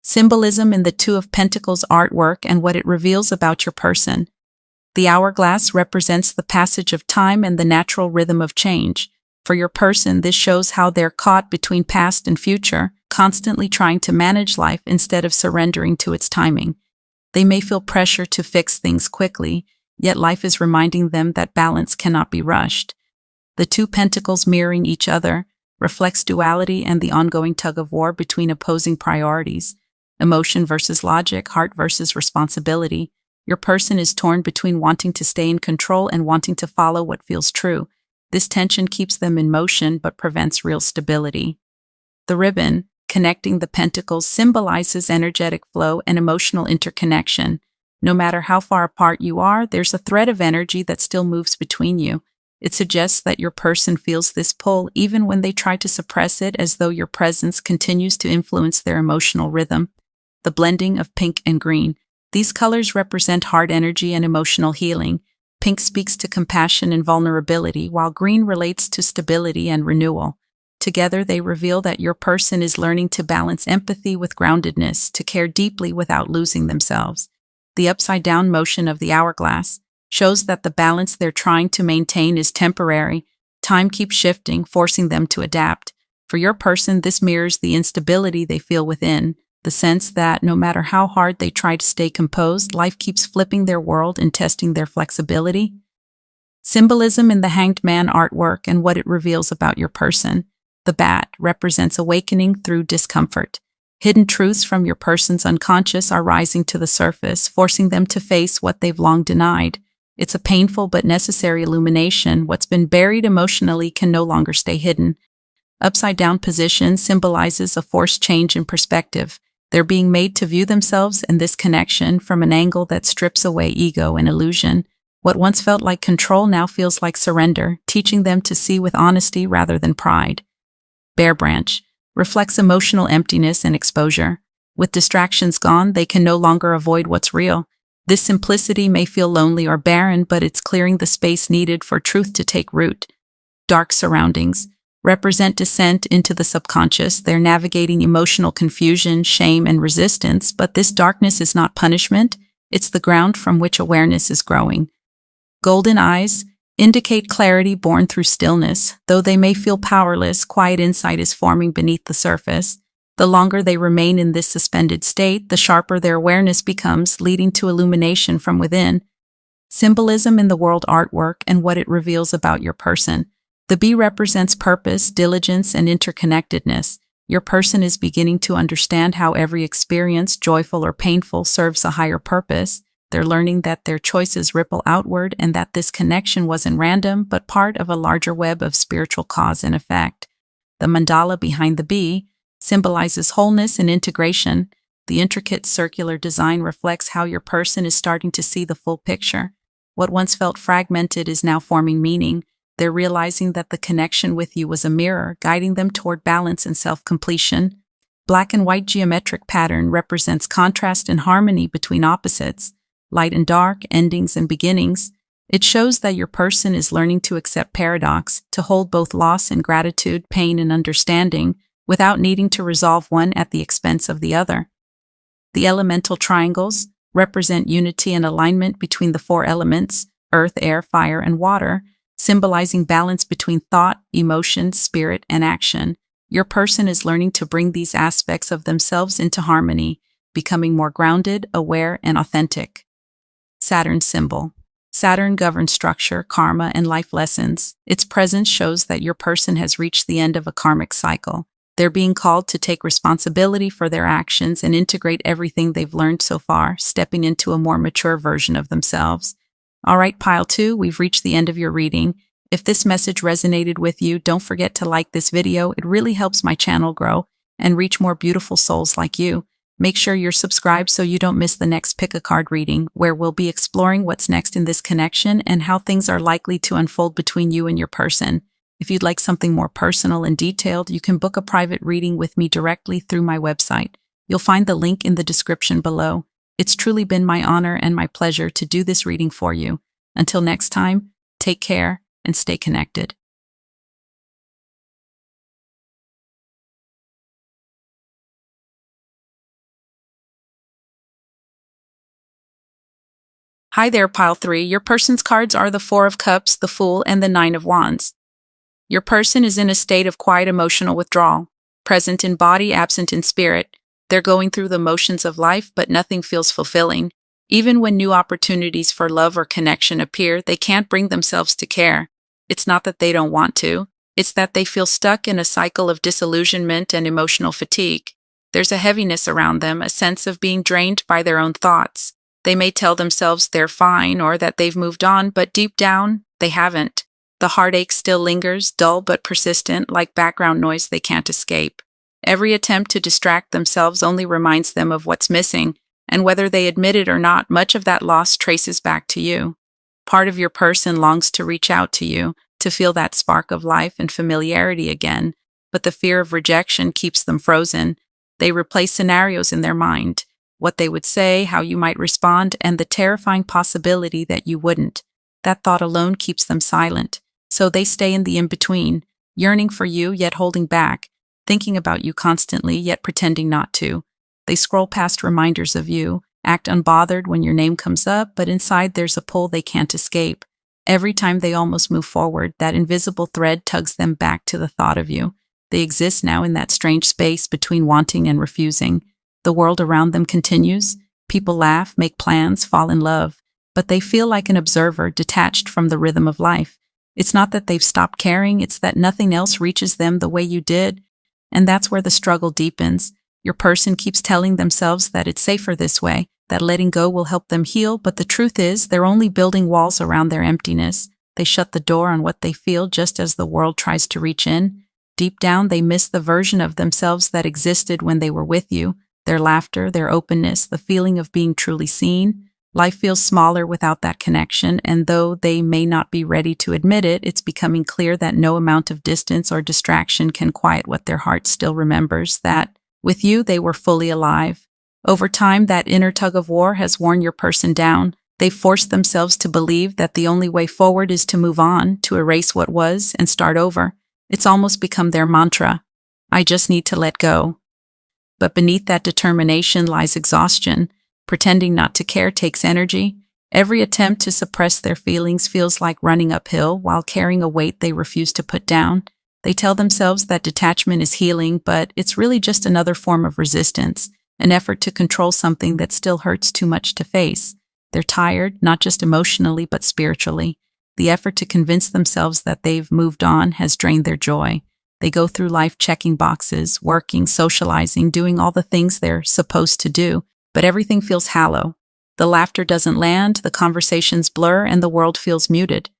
Symbolism in the Two of Pentacles artwork and what it reveals about your person. The hourglass represents the passage of time and the natural rhythm of change. For your person, this shows how they're caught between past and future, constantly trying to manage life instead of surrendering to its timing. They may feel pressure to fix things quickly, yet life is reminding them that balance cannot be rushed. The two pentacles mirroring each other reflects duality and the ongoing tug-of-war between opposing priorities: emotion versus logic, heart versus responsibility. Your person is torn between wanting to stay in control and wanting to follow what feels true. This tension keeps them in motion but prevents real stability. The ribbon, connecting the pentacles, symbolizes energetic flow and emotional interconnection. No matter how far apart you are, there's a thread of energy that still moves between you. It suggests that your person feels this pull even when they try to suppress it, as though your presence continues to influence their emotional rhythm. The blending of pink and green. These colors represent heart energy and emotional healing. Pink speaks to compassion and vulnerability, while green relates to stability and renewal. Together, they reveal that your person is learning to balance empathy with groundedness, to care deeply without losing themselves. The upside-down motion of the hourglass shows that the balance they're trying to maintain is temporary. Time keeps shifting, forcing them to adapt. For your person, this mirrors the instability they feel within, the sense that no matter how hard they try to stay composed, life keeps flipping their world and testing their flexibility. Symbolism in the Hanged Man artwork and what it reveals about your person. The bat represents awakening through discomfort. Hidden truths from your person's unconscious are rising to the surface, forcing them to face what they've long denied. It's a painful but necessary illumination. What's been buried emotionally can no longer stay hidden. Upside-down position symbolizes a forced change in perspective. They're being made to view themselves and this connection from an angle that strips away ego and illusion. What once felt like control now feels like surrender, teaching them to see with honesty rather than pride. Bear branch reflects emotional emptiness and exposure. With distractions gone, they can no longer avoid what's real. This simplicity may feel lonely or barren, but it's clearing the space needed for truth to take root. Dark surroundings represent descent into the subconscious. They're navigating emotional confusion, shame, and resistance, but this darkness is not punishment. It's the ground from which awareness is growing. Golden eyes indicate clarity born through stillness. Though they may feel powerless, quiet insight is forming beneath the surface. The longer they remain in this suspended state, the sharper their awareness becomes, leading to illumination from within. Symbolism in the world artwork and what it reveals about your person. The bee represents purpose, diligence, and interconnectedness. Your person is beginning to understand how every experience, joyful or painful, serves a higher purpose. They're learning that their choices ripple outward and that this connection wasn't random, but part of a larger web of spiritual cause and effect. The mandala behind the bee symbolizes wholeness and integration. The intricate circular design reflects how your person is starting to see the full picture. What once felt fragmented is now forming meaning. They're realizing that the connection with you was a mirror, guiding them toward balance and self-completion. Black and white geometric pattern represents contrast and harmony between opposites, light and dark, endings and beginnings. It shows that your person is learning to accept paradox, to hold both loss and gratitude, pain and understanding, without needing to resolve one at the expense of the other. The elemental triangles represent unity and alignment between the four elements: earth, air, fire, and water, symbolizing balance between thought, emotion, spirit, and action. Your person is learning to bring these aspects of themselves into harmony, becoming more grounded, aware, and authentic. Saturn symbol. Saturn governs structure, karma, and life lessons. Its presence shows that your person has reached the end of a karmic cycle. They're being called to take responsibility for their actions and integrate everything they've learned so far, stepping into a more mature version of themselves. All right, Pile 2, we've reached the end of your reading. If this message resonated with you, don't forget to like this video. It really helps my channel grow and reach more beautiful souls like you. Make sure you're subscribed so you don't miss the next Pick a Card reading, where we'll be exploring what's next in this connection and how things are likely to unfold between you and your person. If you'd like something more personal and detailed, you can book a private reading with me directly through my website. You'll find the link in the description below. It's truly been my honor and my pleasure to do this reading for you. Until next time, take care and stay connected. Hi there, Pile 3. Your person's cards are the Four of Cups, the Fool, and the Nine of Wands. Your person is in a state of quiet emotional withdrawal, present in body, absent in spirit. They're going through the motions of life, but nothing feels fulfilling. Even when new opportunities for love or connection appear, they can't bring themselves to care. It's not that they don't want to. It's that they feel stuck in a cycle of disillusionment and emotional fatigue. There's a heaviness around them, a sense of being drained by their own thoughts. They may tell themselves they're fine or that they've moved on, but deep down, they haven't. The heartache still lingers, dull but persistent, like background noise they can't escape. Every attempt to distract themselves only reminds them of what's missing, and whether they admit it or not, much of that loss traces back to you. Part of your person longs to reach out to you, to feel that spark of life and familiarity again, but the fear of rejection keeps them frozen. They replay scenarios in their mind, what they would say, how you might respond, and the terrifying possibility that you wouldn't. That thought alone keeps them silent. So they stay in the in-between, yearning for you yet holding back, thinking about you constantly yet pretending not to. They scroll past reminders of you, act unbothered when your name comes up, but inside there's a pull they can't escape. Every time they almost move forward, that invisible thread tugs them back to the thought of you. They exist now in that strange space between wanting and refusing. The world around them continues. People laugh, make plans, fall in love, but they feel like an observer detached from the rhythm of life. It's not that they've stopped caring, it's that nothing else reaches them the way you did. And that's where the struggle deepens. Your person keeps telling themselves that it's safer this way, that letting go will help them heal, but the truth is they're only building walls around their emptiness. They shut the door on what they feel just as the world tries to reach in. Deep down, they miss the version of themselves that existed when they were with you. Their laughter, their openness, the feeling of being truly seen. Life feels smaller without that connection, and though they may not be ready to admit it, it's becoming clear that no amount of distance or distraction can quiet what their heart still remembers, that, with you, they were fully alive. Over time, that inner tug-of-war has worn your person down. They've forced themselves to believe that the only way forward is to move on, to erase what was, and start over. It's almost become their mantra. I just need to let go. But beneath that determination lies exhaustion. Pretending not to care takes energy. Every attempt to suppress their feelings feels like running uphill while carrying a weight they refuse to put down. They tell themselves that detachment is healing, but it's really just another form of resistance, an effort to control something that still hurts too much to face. They're tired, not just emotionally, but spiritually. The effort to convince themselves that they've moved on has drained their joy. They go through life checking boxes, working, socializing, doing all the things they're supposed to do, but everything feels hollow. The laughter doesn't land, the conversations blur, and the world feels muted.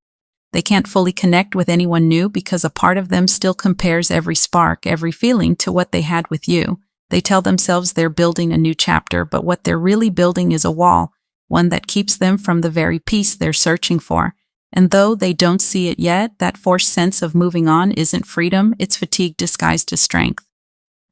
They can't fully connect with anyone new because a part of them still compares every spark, every feeling to what they had with you. They tell themselves they're building a new chapter, but what they're really building is a wall, one that keeps them from the very peace they're searching for. And though they don't see it yet, that forced sense of moving on isn't freedom, it's fatigue disguised as strength.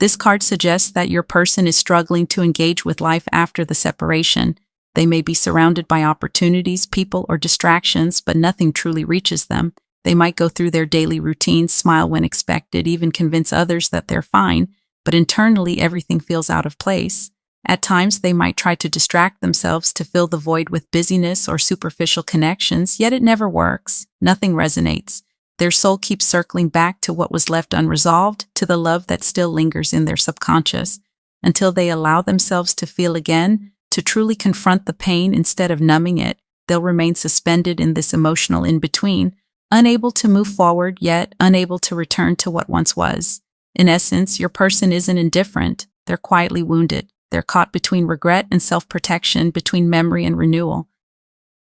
This card suggests that your person is struggling to engage with life after the separation. They may be surrounded by opportunities, people, or distractions, but nothing truly reaches them. They might go through their daily routines, smile when expected, even convince others that they're fine, but internally everything feels out of place. At times, they might try to distract themselves to fill the void with busyness or superficial connections, yet it never works. Nothing resonates. Their soul keeps circling back to what was left unresolved, to the love that still lingers in their subconscious. Until they allow themselves to feel again, to truly confront the pain instead of numbing it, they'll remain suspended in this emotional in-between, unable to move forward, yet unable to return to what once was. In essence, your person isn't indifferent. They're quietly wounded. They're caught between regret and self-protection, between memory and renewal.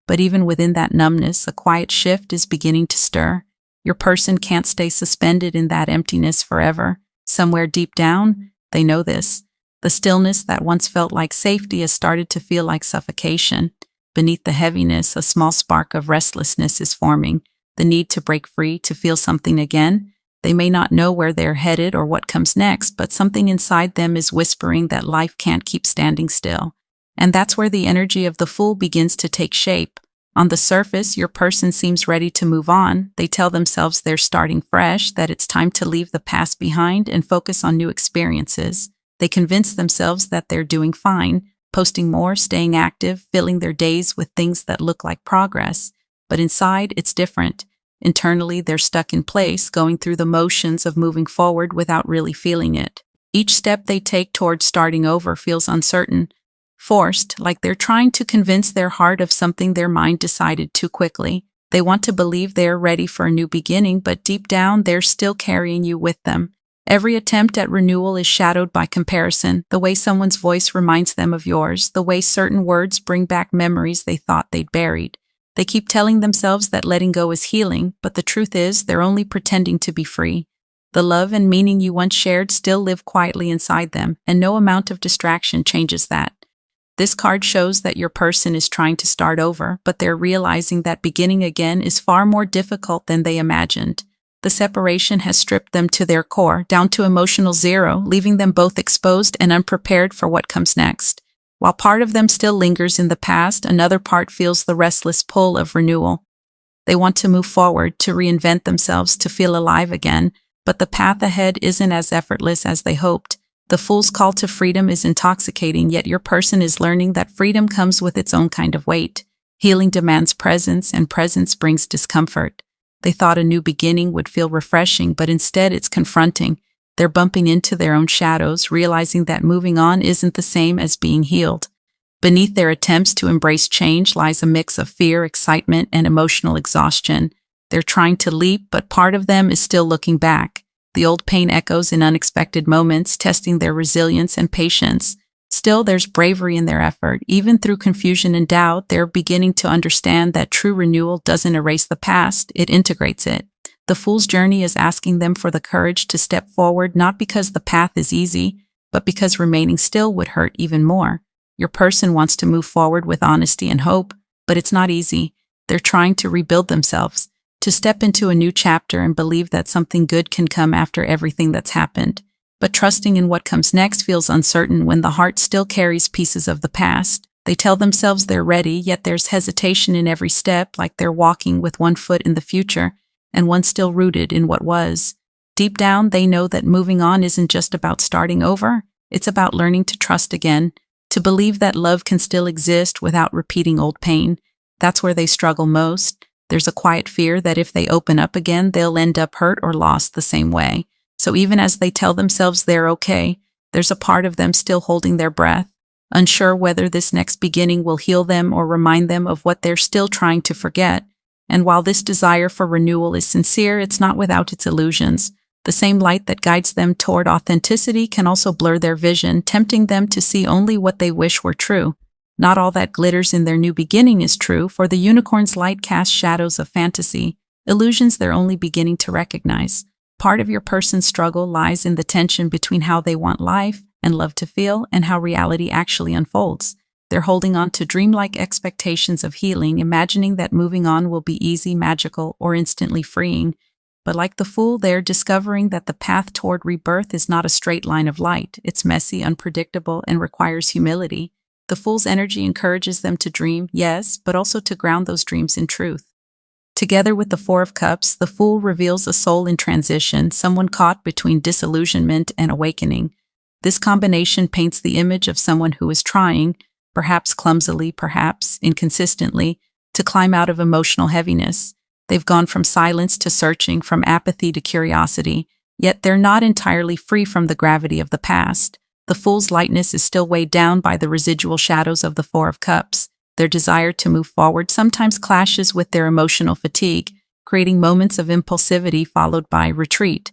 But even within that numbness, a quiet shift is beginning to stir. Your person can't stay suspended in that emptiness forever. Somewhere deep down, they know this. The stillness that once felt like safety has started to feel like suffocation. Beneath the heaviness, a small spark of restlessness is forming, the need to break free, to feel something again. They may not know where they're headed or what comes next, but something inside them is whispering that life can't keep standing still. And that's where the energy of the Fool begins to take shape. On the surface, your person seems ready to move on. They tell themselves they're starting fresh, that it's time to leave the past behind and focus on new experiences. They convince themselves that they're doing fine, posting more, staying active, filling their days with things that look like progress. But inside, it's different. Internally, they're stuck in place, going through the motions of moving forward without really feeling it. Each step they take towards starting over feels uncertain, forced, like they're trying to convince their heart of something their mind decided too quickly. They want to believe they're ready for a new beginning, but deep down, they're still carrying you with them. Every attempt at renewal is shadowed by comparison, the way someone's voice reminds them of yours, the way certain words bring back memories they thought they'd buried. They keep telling themselves that letting go is healing, but the truth is they're only pretending to be free. The love and meaning you once shared still live quietly inside them, and no amount of distraction changes that. This card shows that your person is trying to start over, but they're realizing that beginning again is far more difficult than they imagined. The separation has stripped them to their core, down to emotional zero, leaving them both exposed and unprepared for what comes next. While part of them still lingers in the past, another part feels the restless pull of renewal. They want to move forward, to reinvent themselves, to feel alive again, but the path ahead isn't as effortless as they hoped. The Fool's call to freedom is intoxicating, yet your person is learning that freedom comes with its own kind of weight. Healing demands presence, and presence brings discomfort. They thought a new beginning would feel refreshing, but instead it's confronting. They're bumping into their own shadows, realizing that moving on isn't the same as being healed. Beneath their attempts to embrace change lies a mix of fear, excitement, and emotional exhaustion. They're trying to leap, but part of them is still looking back. The old pain echoes in unexpected moments, testing their resilience and patience. Still, there's bravery in their effort. Even through confusion and doubt, they're beginning to understand that true renewal doesn't erase the past, it integrates it. The Fool's journey is asking them for the courage to step forward, not because the path is easy, but because remaining still would hurt even more. Your person wants to move forward with honesty and hope, but it's not easy. They're trying to rebuild themselves, to step into a new chapter and believe that something good can come after everything that's happened. But trusting in what comes next feels uncertain when the heart still carries pieces of the past. They tell themselves they're ready, yet there's hesitation in every step, like they're walking with one foot in the future and one still rooted in what was. Deep down, they know that moving on isn't just about starting over. It's about learning to trust again, to believe that love can still exist without repeating old pain. That's where they struggle most. There's a quiet fear that if they open up again, they'll end up hurt or lost the same way. So even as they tell themselves they're okay, there's a part of them still holding their breath, unsure whether this next beginning will heal them or remind them of what they're still trying to forget. And while this desire for renewal is sincere, it's not without its illusions. The same light that guides them toward authenticity can also blur their vision, tempting them to see only what they wish were true. Not all that glitters in their new beginning is true, for the unicorn's light casts shadows of fantasy, illusions they're only beginning to recognize. Part of your person's struggle lies in the tension between how they want life and love to feel and how reality actually unfolds. They're holding on to dreamlike expectations of healing, imagining that moving on will be easy, magical, or instantly freeing. But like the Fool, they're discovering that the path toward rebirth is not a straight line of light. It's messy, unpredictable, and requires humility. The Fool's energy encourages them to dream, yes, but also to ground those dreams in truth. Together with the Four of Cups, the Fool reveals a soul in transition, someone caught between disillusionment and awakening. This combination paints the image of someone who is trying, perhaps clumsily, perhaps inconsistently, to climb out of emotional heaviness. They've gone from silence to searching, from apathy to curiosity, yet they're not entirely free from the gravity of the past. The Fool's lightness is still weighed down by the residual shadows of the Four of Cups. Their desire to move forward sometimes clashes with their emotional fatigue, creating moments of impulsivity followed by retreat.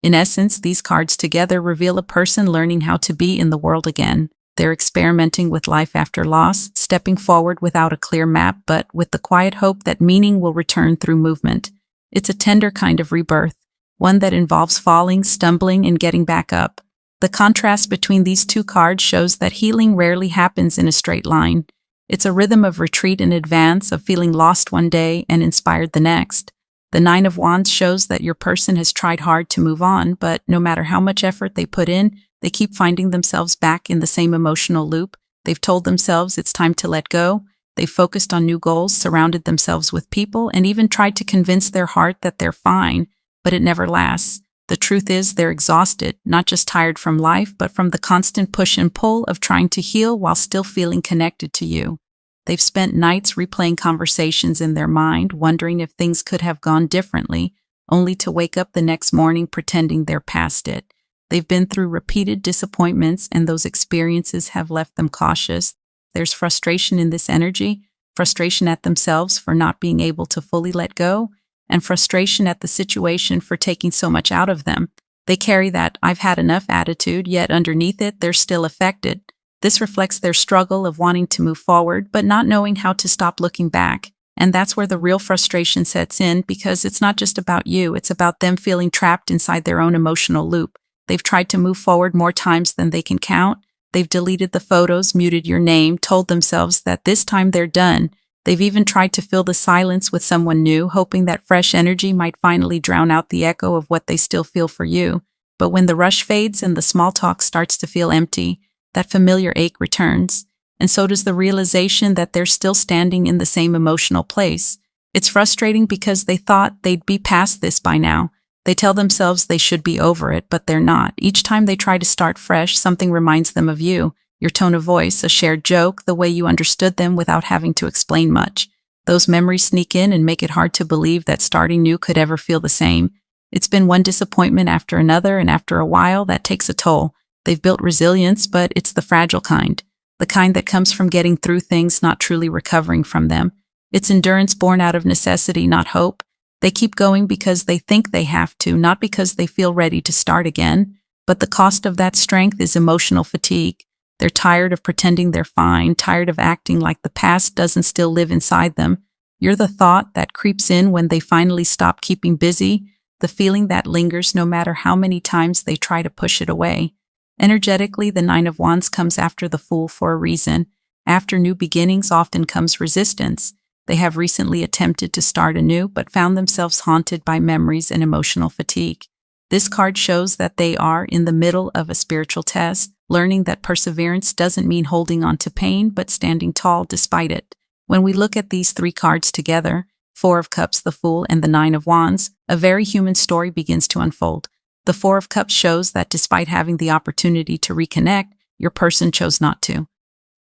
In essence, these cards together reveal a person learning how to be in the world again. They're experimenting with life after loss, stepping forward without a clear map, but with the quiet hope that meaning will return through movement. It's a tender kind of rebirth, one that involves falling, stumbling, and getting back up. The contrast between these two cards shows that healing rarely happens in a straight line. It's a rhythm of retreat and advance, of feeling lost one day and inspired the next. The Nine of Wands shows that your person has tried hard to move on, but no matter how much effort they put in, they keep finding themselves back in the same emotional loop. They've told themselves it's time to let go. They've focused on new goals, surrounded themselves with people, and even tried to convince their heart that they're fine, but it never lasts. The truth is they're exhausted, not just tired from life, but from the constant push and pull of trying to heal while still feeling connected to you. They've spent nights replaying conversations in their mind, wondering if things could have gone differently, only to wake up the next morning pretending they're past it. They've been through repeated disappointments, and those experiences have left them cautious. There's frustration in this energy, frustration at themselves for not being able to fully let go, and frustration at the situation for taking so much out of them. They carry that "I've had enough" attitude, yet underneath it, they're still affected. This reflects their struggle of wanting to move forward, but not knowing how to stop looking back. And that's where the real frustration sets in, because it's not just about you, it's about them feeling trapped inside their own emotional loop. They've tried to move forward more times than they can count. They've deleted the photos, muted your name, told themselves that this time they're done. They've even tried to fill the silence with someone new, hoping that fresh energy might finally drown out the echo of what they still feel for you. But when the rush fades and the small talk starts to feel empty, that familiar ache returns, and so does the realization that they're still standing in the same emotional place. It's frustrating because they thought they'd be past this by now. They tell themselves they should be over it, but they're not. Each time they try to start fresh, something reminds them of you, your tone of voice, a shared joke, the way you understood them without having to explain much. Those memories sneak in and make it hard to believe that starting new could ever feel the same. It's been one disappointment after another, and after a while, that takes a toll. They've built resilience, but it's the fragile kind, the kind that comes from getting through things, not truly recovering from them. It's endurance born out of necessity, not hope. They keep going because they think they have to, not because they feel ready to start again. But the cost of that strength is emotional fatigue. They're tired of pretending they're fine, tired of acting like the past doesn't still live inside them. You're the thought that creeps in when they finally stop keeping busy, the feeling that lingers no matter how many times they try to push it away. Energetically, the Nine of Wands comes after the Fool for a reason. After new beginnings often comes resistance. They have recently attempted to start anew, but found themselves haunted by memories and emotional fatigue. This card shows that they are in the middle of a spiritual test, learning that perseverance doesn't mean holding on to pain, but standing tall despite it. When we look at these three cards together, Four of Cups, the Fool, and the Nine of Wands, a very human story begins to unfold. The Four of Cups shows that despite having the opportunity to reconnect, your person chose not to.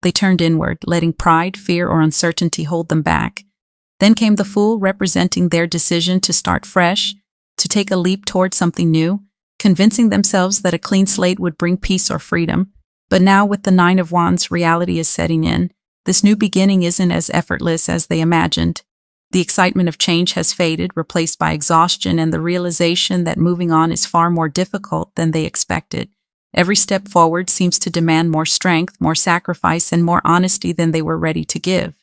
They turned inward, letting pride, fear, or uncertainty hold them back. Then came the Fool, representing their decision to start fresh, to take a leap toward something new, convincing themselves that a clean slate would bring peace or freedom. But now with the Nine of Wands, reality is setting in. This new beginning isn't as effortless as they imagined. The excitement of change has faded, replaced by exhaustion and the realization that moving on is far more difficult than they expected. Every step forward seems to demand more strength, more sacrifice, and more honesty than they were ready to give.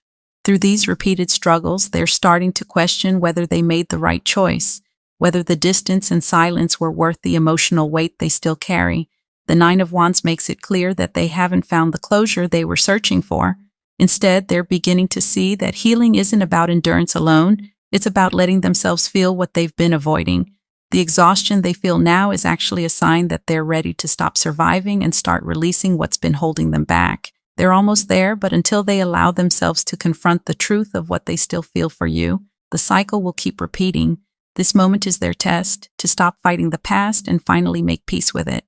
Through these repeated struggles, they're starting to question whether they made the right choice, whether the distance and silence were worth the emotional weight they still carry. The Nine of Wands makes it clear that they haven't found the closure they were searching for. Instead, they're beginning to see that healing isn't about endurance alone, it's about letting themselves feel what they've been avoiding. The exhaustion they feel now is actually a sign that they're ready to stop surviving and start releasing what's been holding them back. They're almost there, but until they allow themselves to confront the truth of what they still feel for you, the cycle will keep repeating. This moment is their test, to stop fighting the past and finally make peace with it.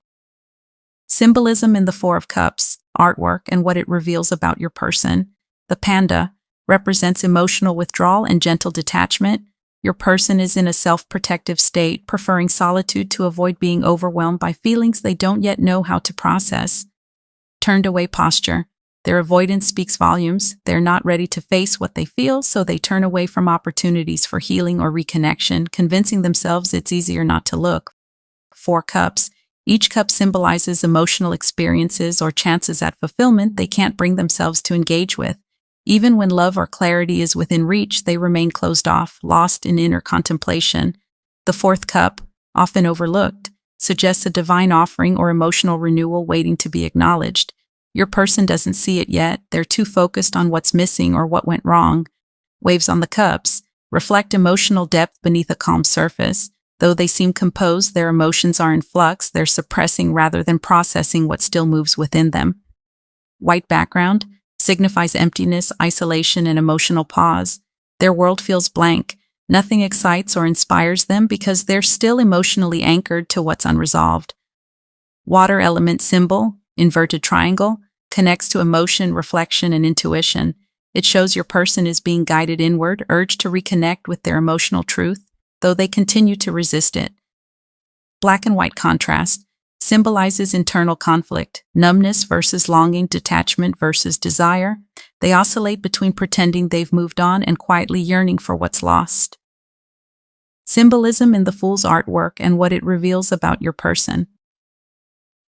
Symbolism in the Four of Cups, artwork, and what it reveals about your person. The panda represents emotional withdrawal and gentle detachment. Your person is in a self-protective state, preferring solitude to avoid being overwhelmed by feelings they don't yet know how to process. Turned away posture. Their avoidance speaks volumes. They're not ready to face what they feel, so they turn away from opportunities for healing or reconnection, convincing themselves it's easier not to look. 4 cups. Each cup symbolizes emotional experiences or chances at fulfillment they can't bring themselves to engage with. Even when love or clarity is within reach, they remain closed off, lost in inner contemplation. The 4th cup, often overlooked, suggests a divine offering or emotional renewal waiting to be acknowledged. Your person doesn't see it yet. They're too focused on what's missing or what went wrong. Waves on the cups reflect emotional depth beneath a calm surface. Though they seem composed, their emotions are in flux. They're suppressing rather than processing what still moves within them. White background signifies emptiness, isolation, and emotional pause. Their world feels blank. Nothing excites or inspires them because they're still emotionally anchored to what's unresolved. Water element symbol, inverted triangle, connects to emotion, reflection, and intuition. It shows your person is being guided inward, urged to reconnect with their emotional truth, though they continue to resist it. Black and white contrast symbolizes internal conflict, numbness versus longing, detachment versus desire. They oscillate between pretending they've moved on and quietly yearning for what's lost. Symbolism in the Fool's artwork and what it reveals about your person.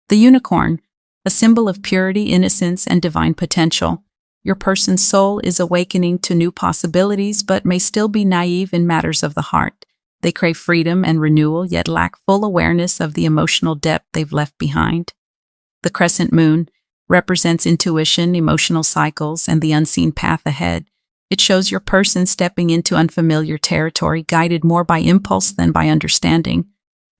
The unicorn, a symbol of purity, innocence, and divine potential. Your person's soul is awakening to new possibilities but may still be naive in matters of the heart. They crave freedom and renewal, yet lack full awareness of the emotional depth they've left behind. The crescent moon represents intuition, emotional cycles, and the unseen path ahead. It shows your person stepping into unfamiliar territory, guided more by impulse than by understanding.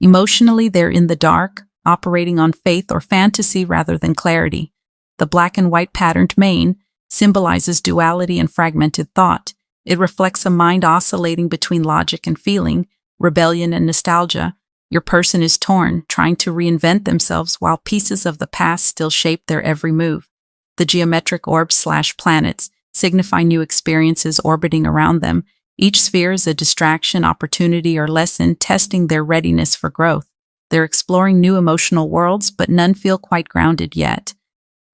Emotionally, they're in the dark, operating on faith or fantasy rather than clarity. The black and white patterned mane symbolizes duality and fragmented thought. It reflects a mind oscillating between logic and feeling, rebellion and nostalgia. Your person is torn, trying to reinvent themselves while pieces of the past still shape their every move. The geometric orbs/planets signify new experiences orbiting around them. Each sphere is a distraction, opportunity, or lesson, testing their readiness for growth. They're exploring new emotional worlds, but none feel quite grounded yet.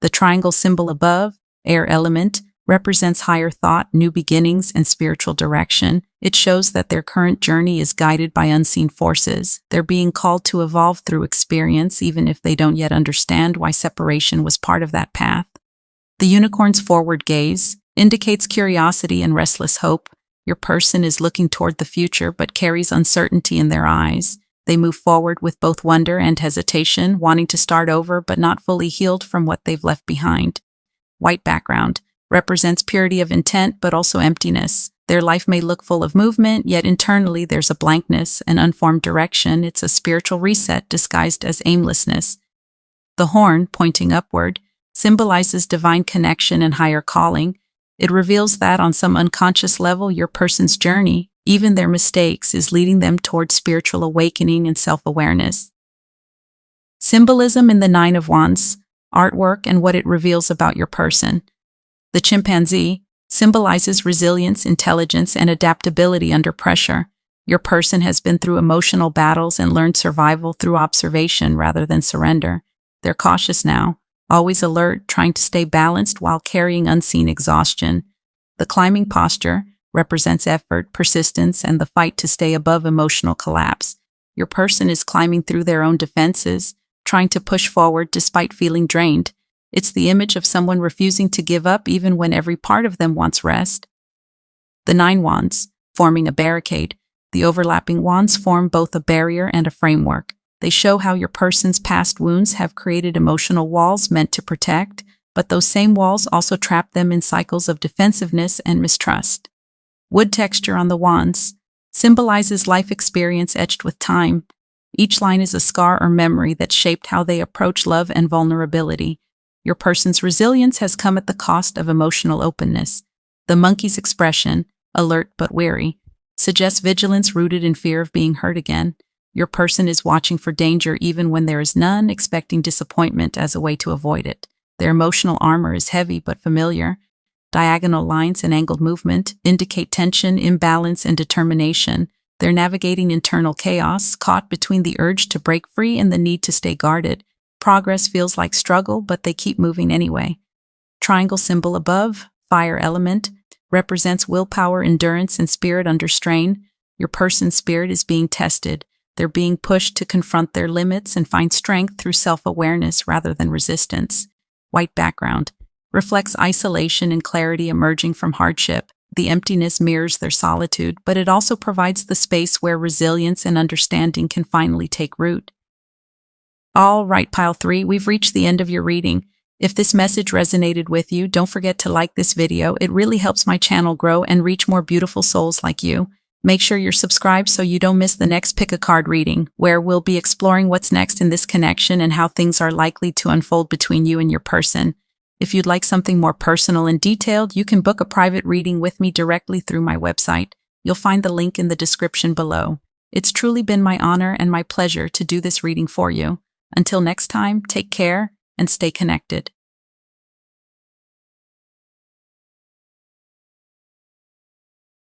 The triangle symbol above, air element, represents higher thought, new beginnings, and spiritual direction. It shows that their current journey is guided by unseen forces. They're being called to evolve through experience, even if they don't yet understand why separation was part of that path. The unicorn's forward gaze indicates curiosity and restless hope. Your person is looking toward the future but carries uncertainty in their eyes. They move forward with both wonder and hesitation, wanting to start over but not fully healed from what they've left behind. White background represents purity of intent but also emptiness. Their life may look full of movement, yet internally there's a blankness, an unformed direction. It's a spiritual reset disguised as aimlessness. The horn, pointing upward, symbolizes divine connection and higher calling. It reveals that on some unconscious level, your person's journey, even their mistakes, is leading them towards spiritual awakening and self-awareness. Symbolism in the 9 of Wands, artwork and what it reveals about your person. The chimpanzee symbolizes resilience, intelligence, and adaptability under pressure. Your person has been through emotional battles and learned survival through observation rather than surrender. They're cautious now, always alert, trying to stay balanced while carrying unseen exhaustion. The climbing posture represents effort, persistence, and the fight to stay above emotional collapse. Your person is climbing through their own defenses, trying to push forward despite feeling drained. It's the image of someone refusing to give up even when every part of them wants rest. The 9 wands, forming a barricade. The overlapping wands form both a barrier and a framework. They show how your person's past wounds have created emotional walls meant to protect, but those same walls also trap them in cycles of defensiveness and mistrust. Wood texture on the wands symbolizes life experience etched with time. Each line is a scar or memory that shaped how they approach love and vulnerability. Your person's resilience has come at the cost of emotional openness. The monkey's expression, alert but wary, suggests vigilance rooted in fear of being hurt again. Your person is watching for danger even when there is none, expecting disappointment as a way to avoid it. Their emotional armor is heavy but familiar. Diagonal lines and angled movement indicate tension, imbalance, and determination. They're navigating internal chaos, caught between the urge to break free and the need to stay guarded. Progress feels like struggle, but they keep moving anyway. Triangle symbol above, fire element, represents willpower, endurance, and spirit under strain. Your person's spirit is being tested. They're being pushed to confront their limits and find strength through self-awareness rather than resistance. White background reflects isolation and clarity emerging from hardship. The emptiness mirrors their solitude, but it also provides the space where resilience and understanding can finally take root. All right, Pile 3, we've reached the end of your reading. If this message resonated with you, don't forget to like this video. It really helps my channel grow and reach more beautiful souls like you. Make sure you're subscribed so you don't miss the next Pick a Card reading, where we'll be exploring what's next in this connection and how things are likely to unfold between you and your person. If you'd like something more personal and detailed, you can book a private reading with me directly through my website. You'll find the link in the description below. It's truly been my honor and my pleasure to do this reading for you. Until next time, take care and stay connected.